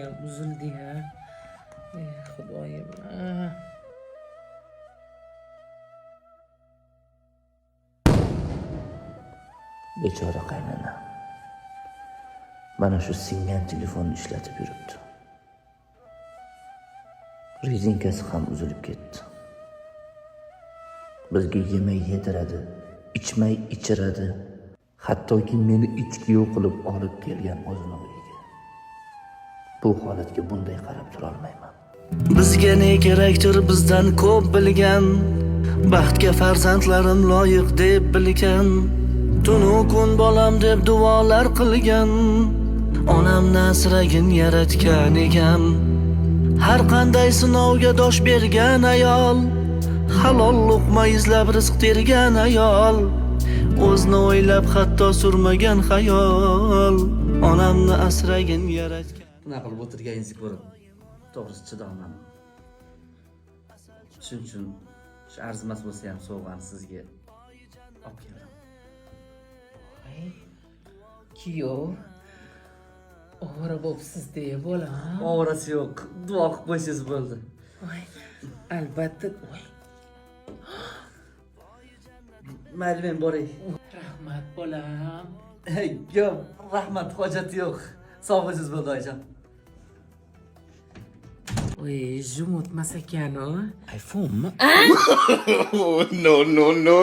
ham uzildi ya. Ey xudoyim. Bechora qaynona. Mana shu singan telefonni ishlatib yuribdi. Rezinkasi ham uzilib ketdi. Bizga yemay yediradi, ichmay ichiradi. Hattoki meni ichki yo'q qilib olib kelgan o'zini uyiga. Bu holatga bunday qarab tura olmayman. Bizga ne kerakdir bizdan ko'p bilgan, baxtga farzandlarim loyiq deb bilgan, tunu kun bolam deb duolar qilgan, onamni asragin yaratgan egam. Har qanday sinovga dosh bergan ayol, halol luqma izlab rizq tergan ayol, o'zini o'ylab hatto surmagan xayol, onamni asragin yaratgan. Bunaqa qilib o'tirganingizni ko'rib, to'g'risi chidolmadim. Shuning uchun shu arzimas bo'lsa ham sovg'ani sizga olib keldim. Voy, kuyov. Ovora bo'psiz-da, bolam. Ovorasi yo'q, duo qilib qo'ysangiz bo'ldi. Voy, albatta. Voy, Mayli, men boray. rahmat bolam. Yo'q, rahmat, hojati yo'q. Sog' bo'lsangiz bo'ldi, oyijon. Voy, jum o'tmas ekan-u. iPhone mi? No.